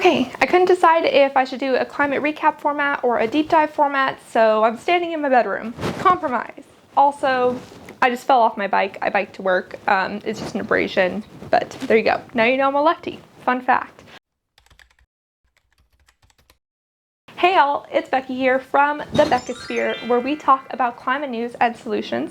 Okay, I couldn't decide if I should do a climate recap format or a deep dive format, so I'm standing in my bedroom. Compromise. Also, I just fell off my bike. I bike to work. It's just an abrasion, but there you go. Now you know I'm a lefty. Fun fact. Hey y'all, it's Becky here from the Beckosphere, where we talk about climate news and solutions.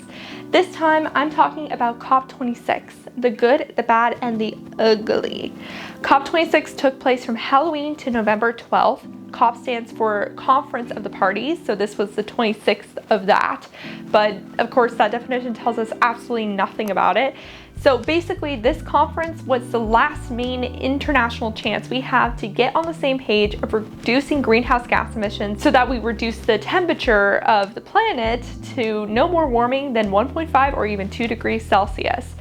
This time I'm talking about COP26, the good, the bad, and the ugly. COP26 took place from Halloween to November 12th. COP stands for Conference of the Parties, so this was the 26th of that. But of course, that definition tells us absolutely nothing about it. So basically, this conference was the last main international chance we have to get on the same page of reducing greenhouse gas emissions so that we reduce the temperature of the planet to no more warming than 1.5 or even 2 degrees Celsius.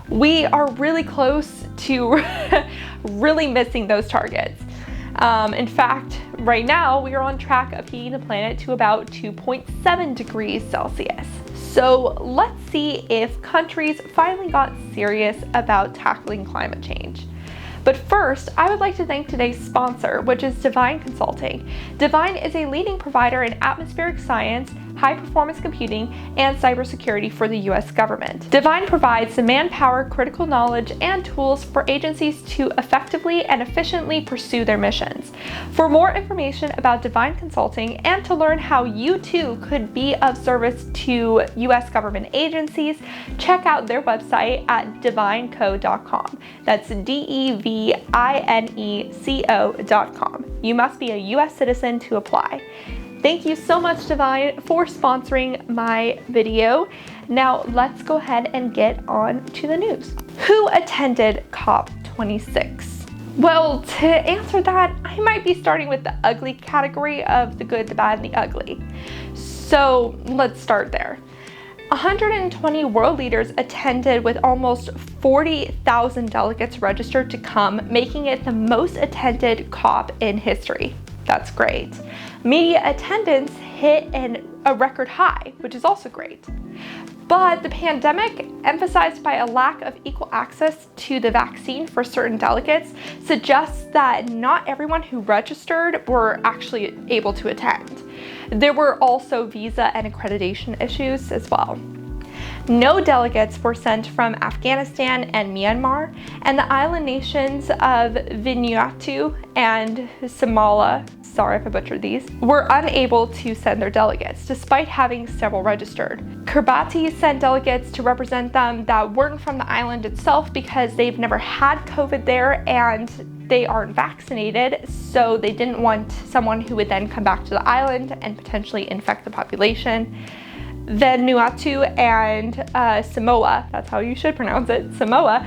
We are really close to really missing those targets. In fact, right now we are on track of heating the planet to about 2.7 degrees Celsius. So let's see if countries finally got serious about tackling climate change. But first, I would like to thank today's sponsor, which is DeVine Consulting. DeVine is a leading provider in atmospheric science, high-performance computing, and cybersecurity for the U.S. government. DeVine provides the manpower, critical knowledge, and tools for agencies to effectively and efficiently pursue their missions. For more information about DeVine Consulting and to learn how you too could be of service to U.S. government agencies, check out their website at devineco.com. That's DeVineco.com. You must be a U.S. citizen to apply. Thank you so much, DeVine, for sponsoring my video. Now let's go ahead and get on to the news. Who attended COP26? Well, to answer that, I might be starting with the ugly category of the good, the bad, and the ugly. So let's start there. 120 world leaders attended with almost 40,000 delegates registered to come, making it the most attended COP in history. That's great. Media attendance hit a record high, which is also great. But the pandemic, emphasized by a lack of equal access to the vaccine for certain delegates, suggests that not everyone who registered were actually able to attend. There were also visa and accreditation issues as well. No delegates were sent from Afghanistan and Myanmar, and the island nations of Vanuatu and Samoa, sorry if I butchered these, were unable to send their delegates, despite having several registered. Kiribati sent delegates to represent them that weren't from the island itself because they've never had COVID there and they aren't vaccinated, so they didn't want someone who would then come back to the island and potentially infect the population. Vanuatu and Samoa, that's how you should pronounce it, Samoa,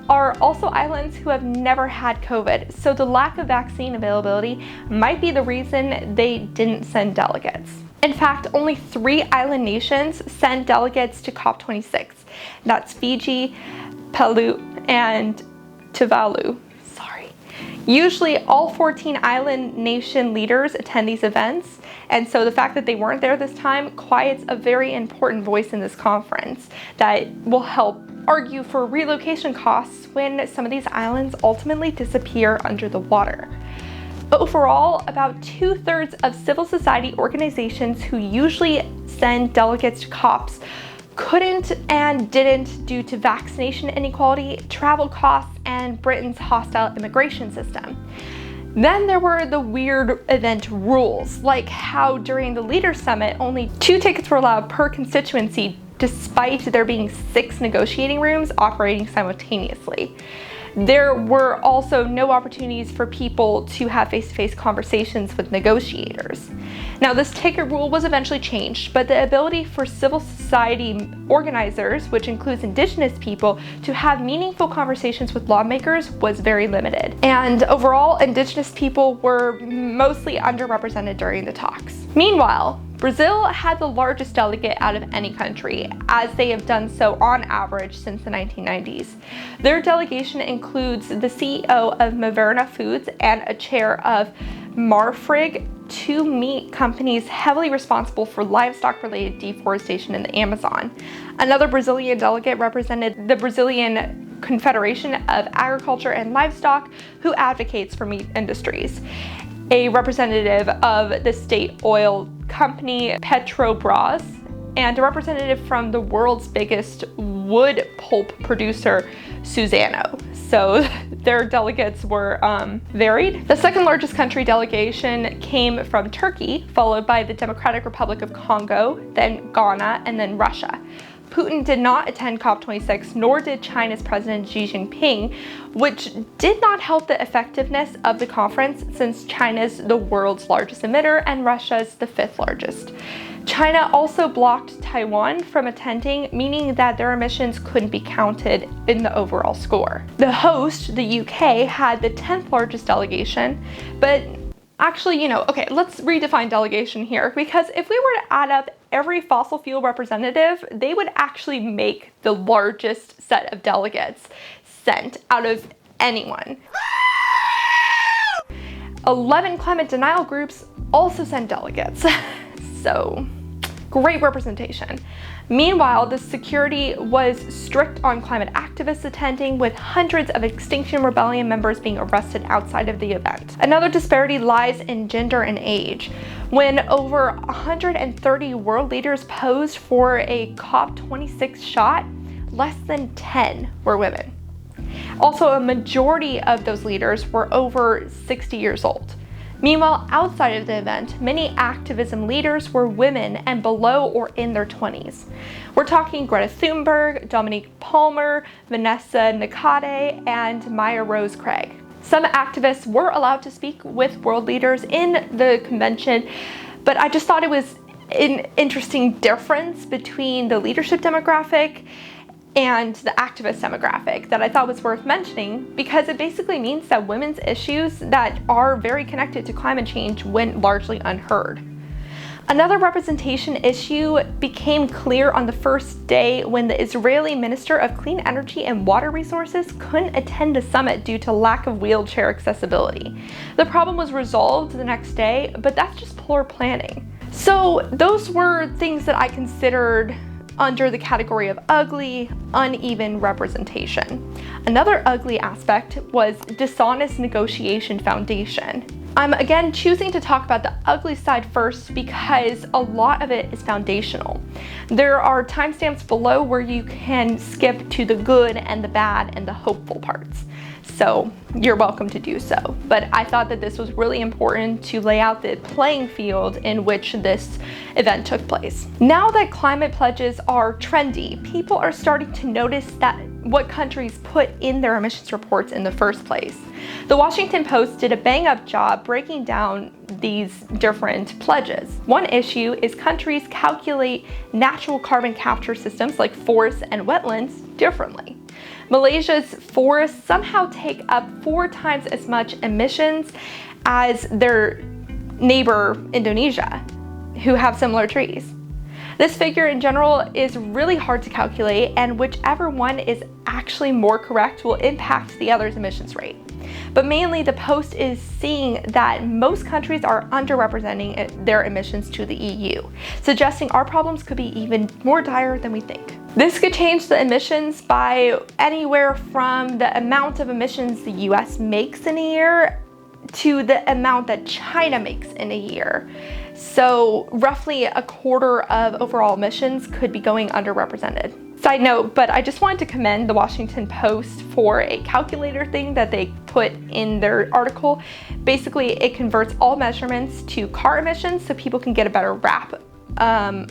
are also islands who have never had COVID, so the lack of vaccine availability might be the reason they didn't send delegates. In fact, only 3 island nations sent delegates to COP26. That's Fiji, Palau, and Tuvalu. Usually all 14 island nation leaders attend these events, and so the fact that they weren't there this time quiets a very important voice in this conference that will help argue for relocation costs when some of these islands ultimately disappear under the water. Overall, about 2/3 of civil society organizations who usually send delegates to COPs couldn't and didn't due to vaccination inequality, travel costs, and Britain's hostile immigration system. Then there were the weird event rules, like how during the Leaders Summit, only 2 tickets were allowed per constituency, despite there being 6 negotiating rooms operating simultaneously. There were also no opportunities for people to have face-to-face conversations with negotiators. Now, this ticket rule was eventually changed, but the ability for civil society organizers, which includes Indigenous people, to have meaningful conversations with lawmakers was very limited. And overall, Indigenous people were mostly underrepresented during the talks. Meanwhile, Brazil had the largest delegate out of any country, as they have done so on average since the 1990s. Their delegation includes the CEO of Maverna Foods and a chair of Marfrig, 2 meat companies heavily responsible for livestock-related deforestation in the Amazon. Another Brazilian delegate represented the Brazilian Confederation of Agriculture and Livestock, who advocates for meat industries, a representative of the state oil company Petrobras, and a representative from the world's biggest wood pulp producer, Suzano. So their delegates were varied. The second largest country delegation came from Turkey, followed by the Democratic Republic of Congo, then Ghana, and then Russia. Putin did not attend COP26, nor did China's President Xi Jinping, which did not help the effectiveness of the conference since China's the world's largest emitter and Russia's the 5th largest. China also blocked Taiwan from attending, meaning that their emissions couldn't be counted in the overall score. The host, the UK, had the 10th largest delegation, but actually, okay, let's redefine delegation here, because if we were to add up every fossil fuel representative, they would actually make the largest set of delegates sent out of anyone. 11 climate denial groups also sent delegates. So, great representation. Meanwhile, the security was strict on climate activists attending, with hundreds of Extinction Rebellion members being arrested outside of the event. Another disparity lies in gender and age. When over 130 world leaders posed for a COP26 shot, less than 10 were women. Also, a majority of those leaders were over 60 years old. Meanwhile, outside of the event, many activism leaders were women and below or in their 20s. We're talking Greta Thunberg, Dominique Palmer, Vanessa Nakade, and Maya Rose Craig. Some activists were allowed to speak with world leaders in the convention, but I just thought it was an interesting difference between the leadership demographic and the activist demographic that I thought was worth mentioning, because it basically means that women's issues that are very connected to climate change went largely unheard. Another representation issue became clear on the first day when the Israeli Minister of Clean Energy and Water Resources couldn't attend the summit due to lack of wheelchair accessibility. The problem was resolved the next day, but that's just poor planning. So those were things that I considered under the category of ugly, uneven representation. Another ugly aspect was dishonest negotiation foundation. I'm again choosing to talk about the ugly side first because a lot of it is foundational. There are timestamps below where you can skip to the good and the bad and the hopeful parts. So you're welcome to do so. But I thought that this was really important to lay out the playing field in which this event took place. Now that climate pledges are trendy, people are starting to notice that what countries put in their emissions reports in the first place. The Washington Post did a bang-up job breaking down these different pledges. One issue is countries calculate natural carbon capture systems like forests and wetlands differently. Malaysia's forests somehow take up 4 times as much emissions as their neighbor Indonesia, who have similar trees. This figure in general is really hard to calculate, and whichever one is actually more correct will impact the other's emissions rate. But mainly, the Post is seeing that most countries are underrepresenting their emissions to the EU, suggesting our problems could be even more dire than we think. This could change the emissions by anywhere from the amount of emissions the US makes in a year to the amount that China makes in a year. So roughly a quarter of overall emissions could be going underrepresented. Side note, but I just wanted to commend the Washington Post for a calculator thing that they put in their article. Basically, it converts all measurements to car emissions so people can get a better wrap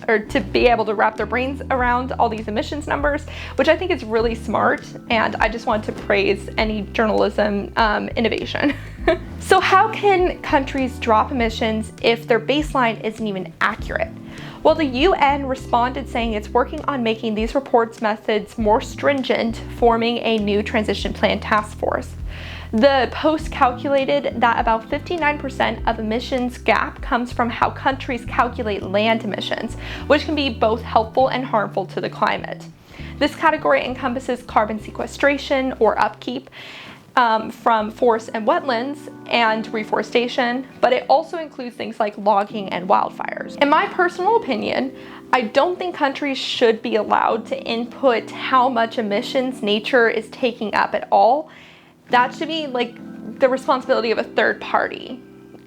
or to be able to wrap their brains around all these emissions numbers, which I think is really smart, and I just want to praise any journalism innovation. So how can countries drop emissions if their baseline isn't even accurate? Well, the UN responded saying it's working on making these reports methods more stringent, forming a new transition plan task force. The Post calculated that about 59% of emissions gap comes from how countries calculate land emissions, which can be both helpful and harmful to the climate. This category encompasses carbon sequestration or upkeep from forests and wetlands, and reforestation, but it also includes things like logging and wildfires. In my personal opinion, I don't think countries should be allowed to input how much emissions nature is taking up at all. That should be like the responsibility of a third party.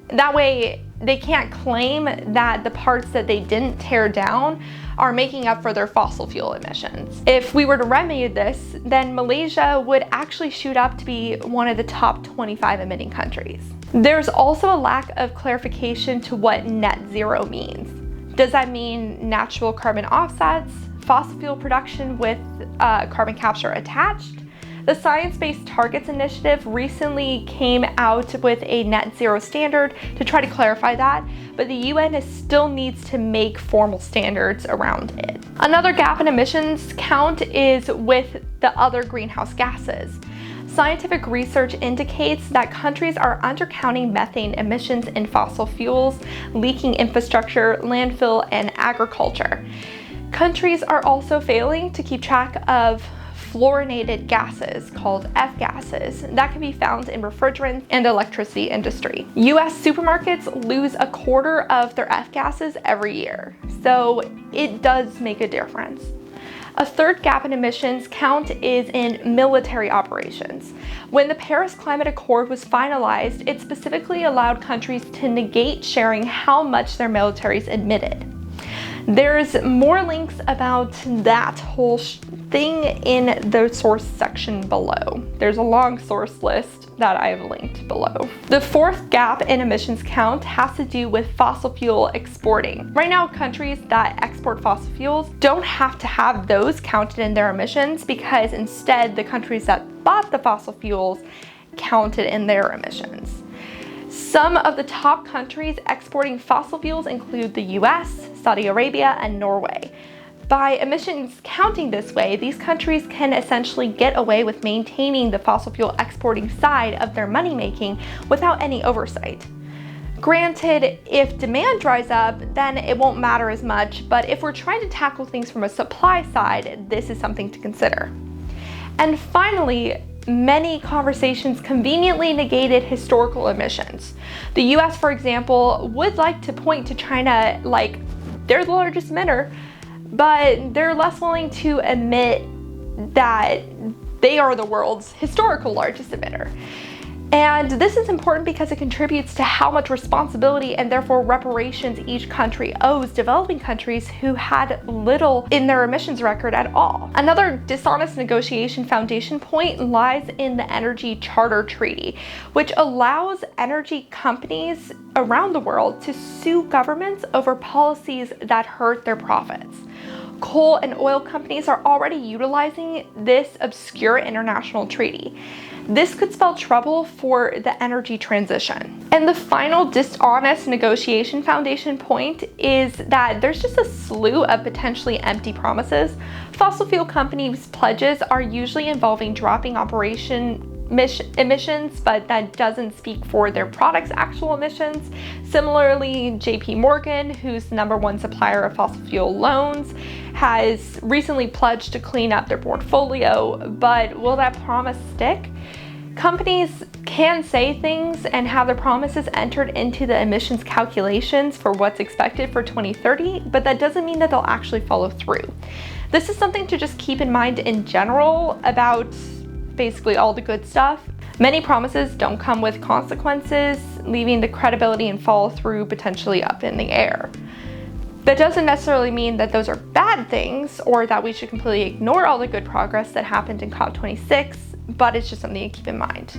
That way, they can't claim that the parts that they didn't tear down are making up for their fossil fuel emissions. If we were to remedy this, then Malaysia would actually shoot up to be one of the top 25 emitting countries. There's also a lack of clarification to what net zero means. Does that mean natural carbon offsets, fossil fuel production with carbon capture attached? The Science-Based Targets Initiative recently came out with a net zero standard to try to clarify that, but the UN still needs to make formal standards around it. Another gap in emissions count is with the other greenhouse gases. Scientific research indicates that countries are undercounting methane emissions in fossil fuels, leaking infrastructure, landfill, and agriculture. Countries are also failing to keep track of fluorinated gases called F-gases that can be found in refrigerants and electricity industry. US supermarkets lose a quarter of their F-gases every year, so it does make a difference. A third gap in emissions count is in military operations. When the Paris Climate Accord was finalized, it specifically allowed countries to negate sharing how much their militaries emitted. There's more links about that whole thing in the source section below. There's a long source list that I have linked below. The fourth gap in emissions count has to do with fossil fuel exporting. Right now, countries that export fossil fuels don't have to have those counted in their emissions because instead the countries that bought the fossil fuels counted in their emissions. Some of the top countries exporting fossil fuels include the US, Saudi Arabia, and Norway. By emissions counting this way, these countries can essentially get away with maintaining the fossil fuel exporting side of their money making without any oversight. Granted, if demand dries up, then it won't matter as much, but if we're trying to tackle things from a supply side, this is something to consider. And finally, many conversations conveniently negated historical emissions. The US, for example, would like to point to China like they're the largest emitter, but they're less willing to admit that they are the world's historical largest emitter. And this is important because it contributes to how much responsibility and therefore reparations each country owes developing countries who had little in their emissions record at all. Another dishonest negotiation foundation point lies in the Energy Charter Treaty, which allows energy companies around the world to sue governments over policies that hurt their profits. Coal and oil companies are already utilizing this obscure international treaty. This could spell trouble for the energy transition. And the final dishonest negotiation foundation point is that there's just a slew of potentially empty promises. Fossil fuel companies' pledges are usually involving dropping emissions, but that doesn't speak for their products' actual emissions. Similarly, JP Morgan, who's the #1 supplier of fossil fuel loans, has recently pledged to clean up their portfolio, but will that promise stick? Companies can say things and have their promises entered into the emissions calculations for what's expected for 2030, but that doesn't mean that they'll actually follow through. This is something to just keep in mind in general about basically all the good stuff. Many promises don't come with consequences, leaving the credibility and follow through potentially up in the air. That doesn't necessarily mean that those are bad things or that we should completely ignore all the good progress that happened in COP26, but it's just something to keep in mind.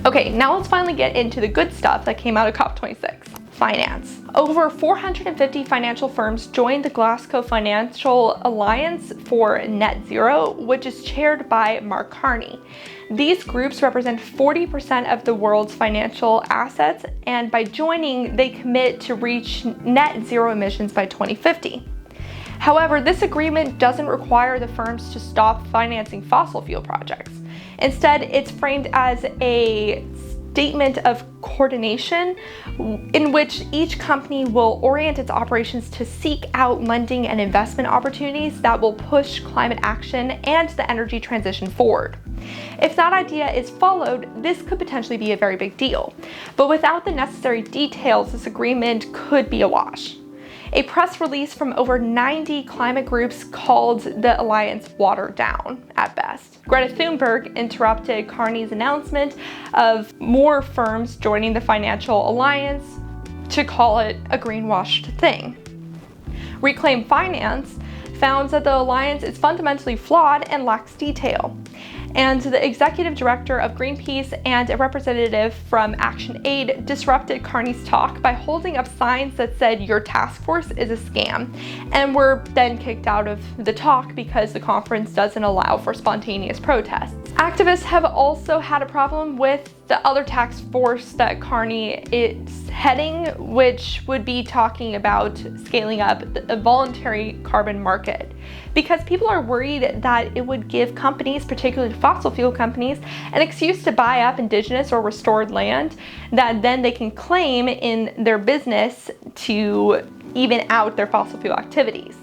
Okay, now let's finally get into the good stuff that came out of COP26. Finance. Over 450 financial firms joined the Glasgow Financial Alliance for Net Zero, which is chaired by Mark Carney. These groups represent 40% of the world's financial assets, and by joining, they commit to reach net zero emissions by 2050. However, this agreement doesn't require the firms to stop financing fossil fuel projects. Instead, it's framed as a statement of coordination in which each company will orient its operations to seek out lending and investment opportunities that will push climate action and the energy transition forward. If that idea is followed, this could potentially be a very big deal. But without the necessary details, this agreement could be a wash. A press release from over 90 climate groups called the alliance watered down at best. Greta Thunberg interrupted Carney's announcement of more firms joining the financial alliance to call it a greenwashed thing. Reclaim Finance found that the alliance is fundamentally flawed and lacks detail. And the executive director of Greenpeace and a representative from ActionAid disrupted Carney's talk by holding up signs that said your task force is a scam, and were then kicked out of the talk because the conference doesn't allow for spontaneous protests. Activists have also had a problem with the other task force that Carney is heading, which would be talking about scaling up a voluntary carbon market, because people are worried that it would give companies, particularly fossil fuel companies, an excuse to buy up indigenous or restored land that then they can claim in their business to even out their fossil fuel activities.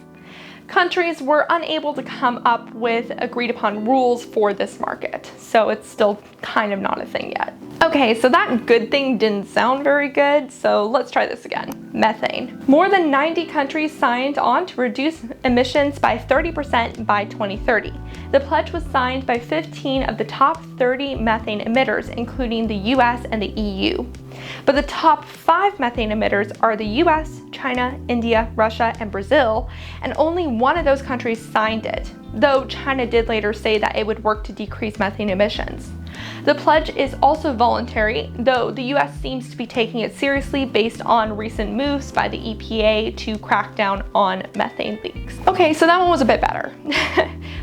Countries were unable to come up with agreed upon rules for this market, so it's still kind of not a thing yet. Okay, so that good thing didn't sound very good, so let's try this again. Methane. More than 90 countries signed on to reduce emissions by 30% by 2030. The pledge was signed by 15 of the top 30 methane emitters, including the US and the EU. But the top 5 methane emitters are the US, China, India, Russia, and Brazil, and only one of those countries signed it, though China did later say that it would work to decrease methane emissions. The pledge is also voluntary, though the US seems to be taking it seriously based on recent moves by the EPA to crack down on methane leaks. Okay, so that one was a bit better.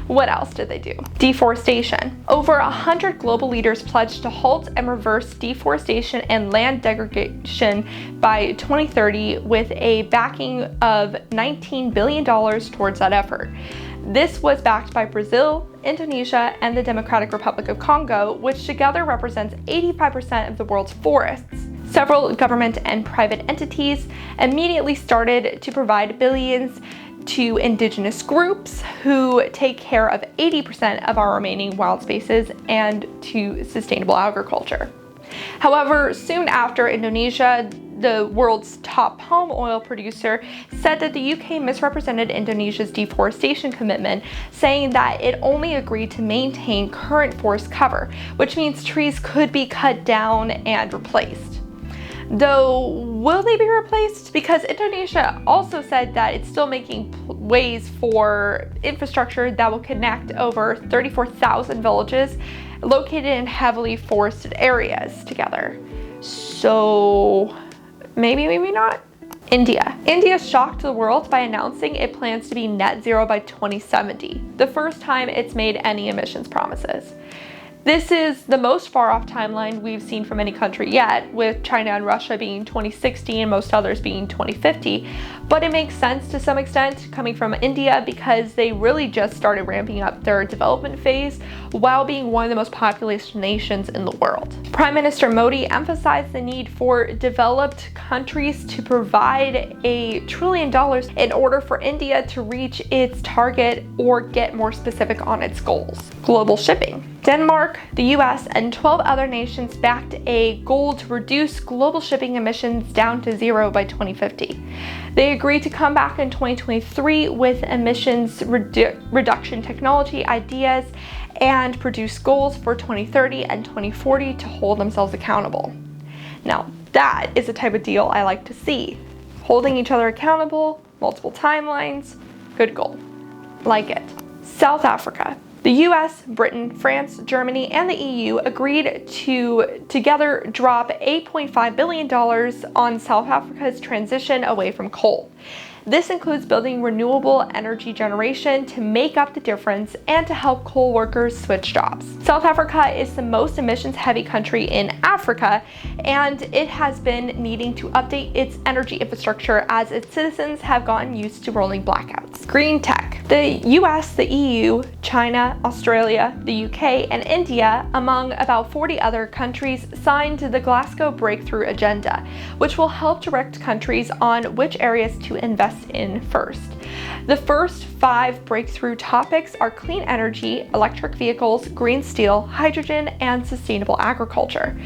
What else did they do? Deforestation. Over 100 global leaders pledged to halt and reverse deforestation and land degradation by 2030, with a backing of $19 billion towards that effort. This was backed by Brazil, Indonesia, and the Democratic Republic of Congo, which together represents 85% of the world's forests. Several government and private entities immediately started to provide billions to indigenous groups who take care of 80% of our remaining wild spaces and to sustainable agriculture. However, soon after, Indonesia, the world's top palm oil producer, said that the UK misrepresented Indonesia's deforestation commitment, saying that it only agreed to maintain current forest cover, which means trees could be cut down and replaced. Though, will they be replaced? Because Indonesia also said that it's still making ways for infrastructure that will connect over 34,000 villages located in heavily forested areas together. So, maybe not. India shocked the world by announcing it plans to be net zero by 2070, the first time it's made any emissions promises. This is the most far-off timeline we've seen from any country yet, with China and Russia being 2060 and most others being 2050. But it makes sense to some extent coming from India because they really just started ramping up their development phase while being one of the most populous nations in the world. Prime Minister Modi emphasized the need for developed countries to provide $1 trillion in order for India to reach its target or get more specific on its goals. Global shipping. Denmark, the US, and 12 other nations backed a goal to reduce global shipping emissions down to zero by 2050. They agreed to come back in 2023 with emissions reduction technology ideas and produce goals for 2030 and 2040 to hold themselves accountable. Now, that is the type of deal I like to see. Holding each other accountable, multiple timelines, good goal. Like it. South Africa. The US, Britain, France, Germany, and the EU agreed to together drop $8.5 billion on South Africa's transition away from coal. This includes building renewable energy generation to make up the difference and to help coal workers switch jobs. South Africa is the most emissions-heavy country in Africa, and it has been needing to update its energy infrastructure as its citizens have gotten used to rolling blackouts. Green tech. The US, the EU, China, Australia, the UK, and India, among about 40 other countries, signed the Glasgow Breakthrough Agenda, which will help direct countries on which areas to invest invest in first. The first 5 breakthrough topics are clean energy, electric vehicles, green steel, hydrogen, and sustainable agriculture.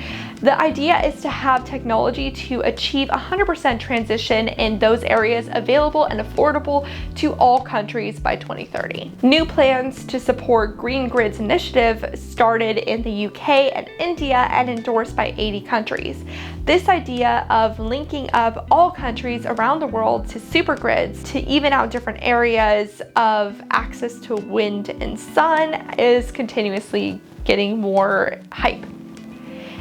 The idea is to have technology to achieve 100% transition in those areas available and affordable to all countries by 2030. New plans to support Green Grids initiative started in the UK and India and endorsed by 80 countries. This idea of linking up all countries around the world to supergrids to even out different areas of access to wind and sun is continuously getting more hype.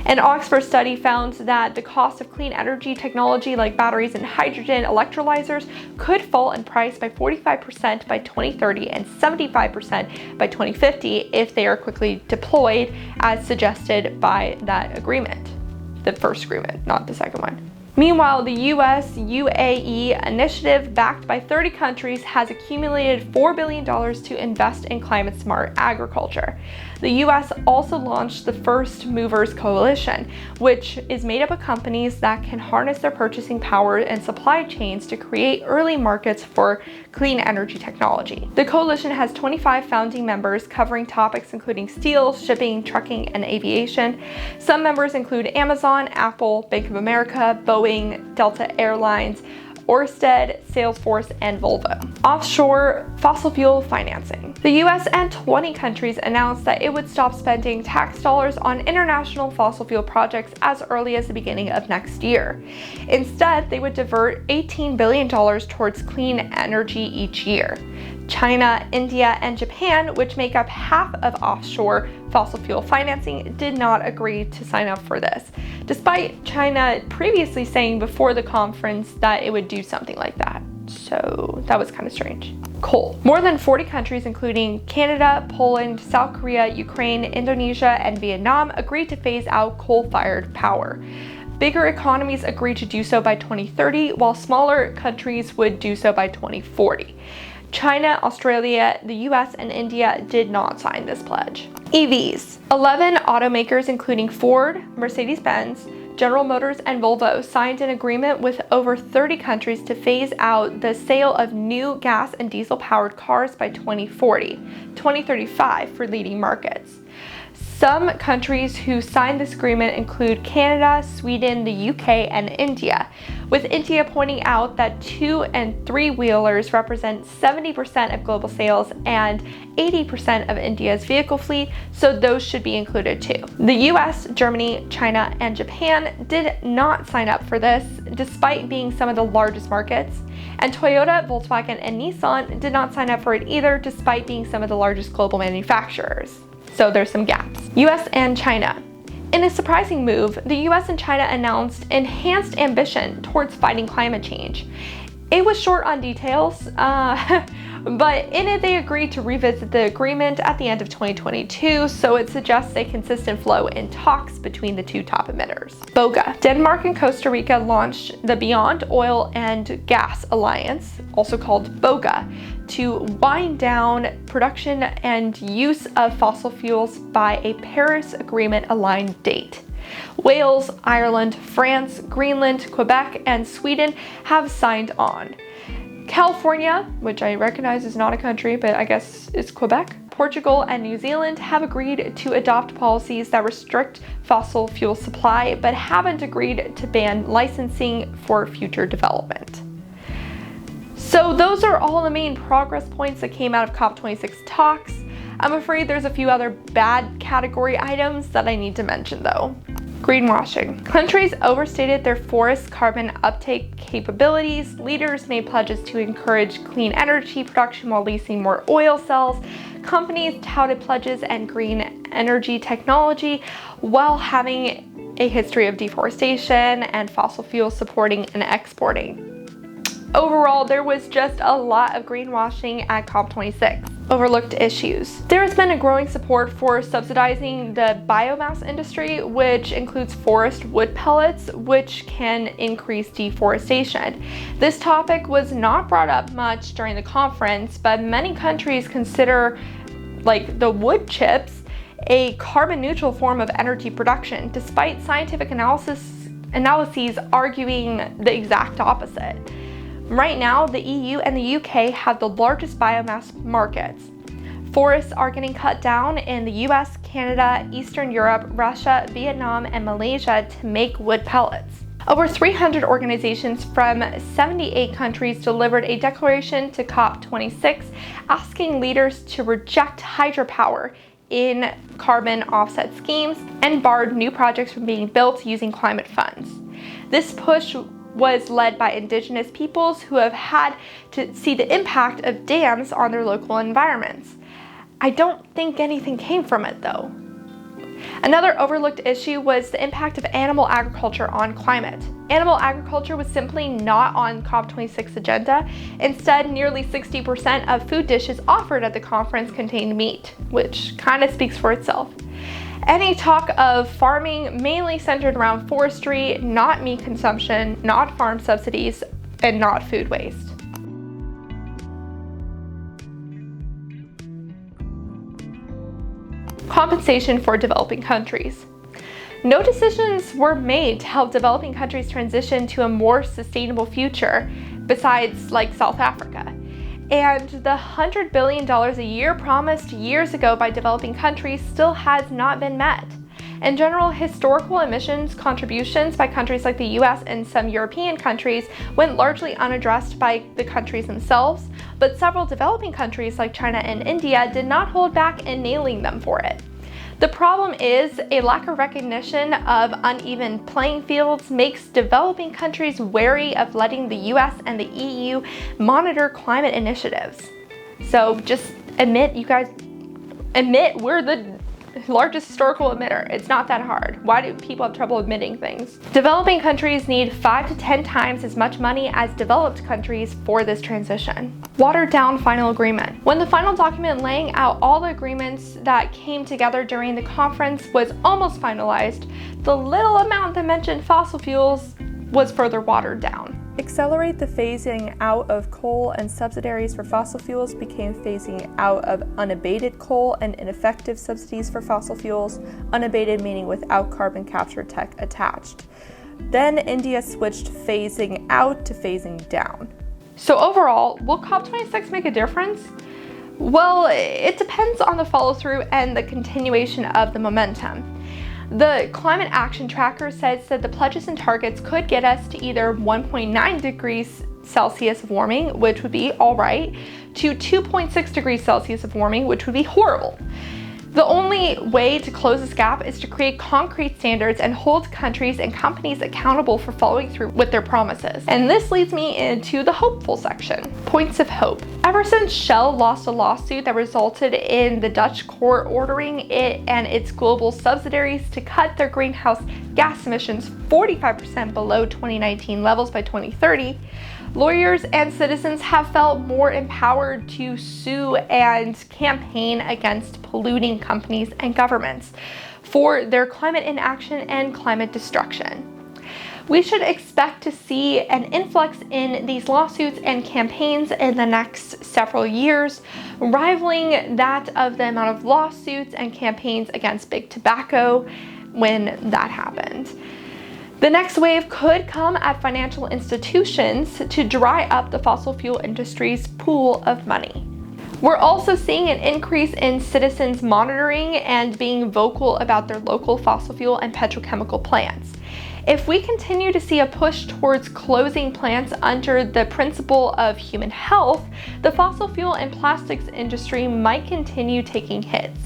An Oxford study found that the cost of clean energy technology like batteries and hydrogen electrolyzers could fall in price by 45% by 2030 and 75% by 2050 if they are quickly deployed, as suggested by that agreement. The first agreement, not the second one. Meanwhile, the US-UAE initiative, backed by 30 countries, has accumulated $4 billion to invest in climate-smart agriculture. The US also launched the First Movers Coalition, which is made up of companies that can harness their purchasing power and supply chains to create early markets for clean energy technology. The coalition has 25 founding members covering topics including steel, shipping, trucking, and aviation. Some members include Amazon, Apple, Bank of America, Boeing, Delta Airlines, Ørsted, Salesforce, and Volvo. Offshore fossil fuel financing. The US and 20 countries announced that it would stop spending tax dollars on international fossil fuel projects as early as the beginning of next year. Instead, they would divert $18 billion towards clean energy each year. China, India, and Japan, which make up half of offshore fossil fuel financing, did not agree to sign up for this, despite China previously saying before the conference that it would do something like that. So that was kind of strange. Coal. More than 40 countries, including Canada, Poland, South Korea, Ukraine, Indonesia, and Vietnam, agreed to phase out coal-fired power. Bigger economies agreed to do so by 2030, while smaller countries would do so by 2040. China, Australia, the US, and India did not sign this pledge. EVs. 11 automakers, including Ford, Mercedes-Benz, General Motors, and Volvo, signed an agreement with over 30 countries to phase out the sale of new gas and diesel-powered cars by 2040, 2035 for leading markets. Some countries who signed this agreement include Canada, Sweden, the UK, and India, with India pointing out that 2- and 3-wheelers represent 70% of global sales and 80% of India's vehicle fleet, so those should be included too. The US, Germany, China, and Japan did not sign up for this, despite being some of the largest markets, and Toyota, Volkswagen, and Nissan did not sign up for it either, despite being some of the largest global manufacturers. So there's some gaps. US and China. In a surprising move, the US and China announced enhanced ambition towards fighting climate change. It was short on details, but in it they agreed to revisit the agreement at the end of 2022, so it suggests a consistent flow in talks between the two top emitters. BOGA. Denmark and Costa Rica launched the Beyond Oil and Gas Alliance, also called BOGA, to wind down production and use of fossil fuels by a Paris Agreement aligned date. Wales, Ireland, France, Greenland, Quebec, and Sweden have signed on. California, which I recognize is not a country, but I guess it's Quebec, Portugal, and New Zealand have agreed to adopt policies that restrict fossil fuel supply, but haven't agreed to ban licensing for future development. So those are all the main progress points that came out of COP26 talks. I'm afraid there's a few other bad category items that I need to mention though. Greenwashing. Countries overstated their forest carbon uptake capabilities. Leaders made pledges to encourage clean energy production while leasing more oil cells. Companies touted pledges and green energy technology while having a history of deforestation and fossil fuels supporting and exporting. Overall, there was just a lot of greenwashing at COP26. Overlooked issues. There has been a growing support for subsidizing the biomass industry, which includes forest wood pellets, which can increase deforestation. This topic was not brought up much during the conference, but many countries consider like the wood chips a carbon neutral form of energy production, despite scientific analyses arguing the exact opposite. Right now, the EU and the UK have the largest biomass markets. Forests are getting cut down in the US, Canada, Eastern Europe, Russia, Vietnam, and Malaysia to make wood pellets. Over 300 organizations from 78 countries delivered a declaration to COP26 asking leaders to reject hydropower in carbon offset schemes and barred new projects from being built using climate funds. This push was led by indigenous peoples who have had to see the impact of dams on their local environments. I don't think anything came from it though. Another overlooked issue was the impact of animal agriculture on climate. Animal agriculture was simply not on COP26 agenda. Instead, nearly 60% of food dishes offered at the conference contained meat, which kind of speaks for itself. Any talk of farming mainly centered around forestry, not meat consumption, not farm subsidies, and not food waste. Compensation for developing countries. No decisions were made to help developing countries transition to a more sustainable future, besides like South Africa. And the $100 billion a year promised years ago by developing countries still has not been met. In general, historical emissions contributions by countries like the US and some European countries went largely unaddressed by the countries themselves, but several developing countries like China and India did not hold back in nailing them for it. The problem is a lack of recognition of uneven playing fields makes developing countries wary of letting the US and the EU monitor climate initiatives. So just admit we're the largest historical emitter. It's not that hard. Why do people have trouble admitting things? Developing countries need 5 to 10 times as much money as developed countries for this transition. Watered down final agreement. When the final document laying out all the agreements that came together during the conference was almost finalized, the little amount that mentioned fossil fuels was further watered down. Accelerate the phasing out of coal and subsidies for fossil fuels became phasing out of unabated coal and ineffective subsidies for fossil fuels, unabated meaning without carbon capture tech attached. Then India switched phasing out to phasing down. So overall, will COP26 make a difference? Well, it depends on the follow-through and the continuation of the momentum. The Climate Action Tracker says that the pledges and targets could get us to either 1.9 degrees Celsius of warming, which would be all right, to 2.6 degrees Celsius of warming, which would be horrible. The only way to close this gap is to create concrete standards and hold countries and companies accountable for following through with their promises. And this leads me into the hopeful section. Points of hope. Ever since Shell lost a lawsuit that resulted in the Dutch court ordering it and its global subsidiaries to cut their greenhouse gas emissions 45% below 2019 levels by 2030, lawyers and citizens have felt more empowered to sue and campaign against polluting companies and governments for their climate inaction and climate destruction. We should expect to see an influx in these lawsuits and campaigns in the next several years, rivaling that of the amount of lawsuits and campaigns against big tobacco when that happened. The next wave could come at financial institutions to dry up the fossil fuel industry's pool of money. We're also seeing an increase in citizens monitoring and being vocal about their local fossil fuel and petrochemical plants. If we continue to see a push towards closing plants under the principle of human health, the fossil fuel and plastics industry might continue taking hits.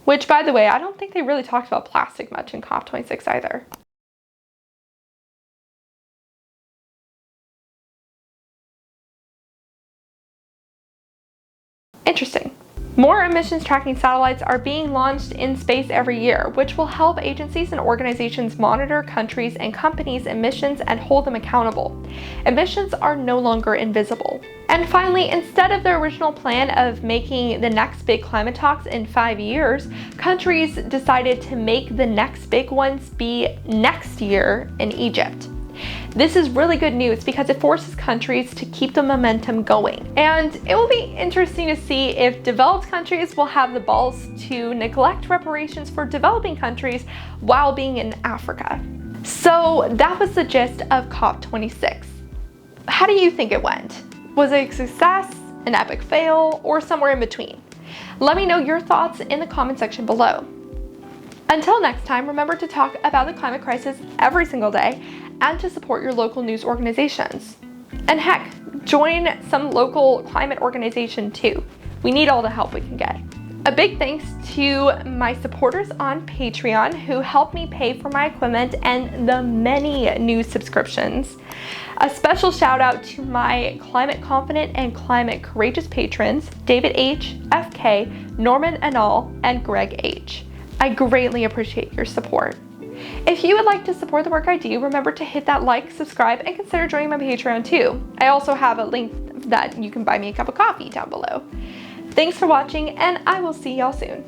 Which, by the way, I don't think they really talked about plastic much in COP26 either. Interesting. More emissions tracking satellites are being launched in space every year, which will help agencies and organizations monitor countries' and companies' emissions and hold them accountable. Emissions are no longer invisible. And finally, instead of the original plan of making the next big climate talks in 5 years, countries decided to make the next big ones be next year in Egypt. This is really good news because it forces countries to keep the momentum going. And it will be interesting to see if developed countries will have the balls to neglect reparations for developing countries while being in Africa. So that was the gist of COP26. How do you think it went? Was it a success, an epic fail, or somewhere in between? Let me know your thoughts in the comment section below. Until next time, remember to talk about the climate crisis every single day and to support your local news organizations. And heck, join some local climate organization too. We need all the help we can get. A big thanks to my supporters on Patreon who help me pay for my equipment and the many new subscriptions. A special shout out to my climate confident and climate courageous patrons, David H, FK, Norman Anal, and Greg H. I greatly appreciate your support. If you would like to support the work I do, remember to hit that like, subscribe, and consider joining my Patreon too. I also have a link that you can buy me a cup of coffee down below. Thanks for watching, and I will see y'all soon.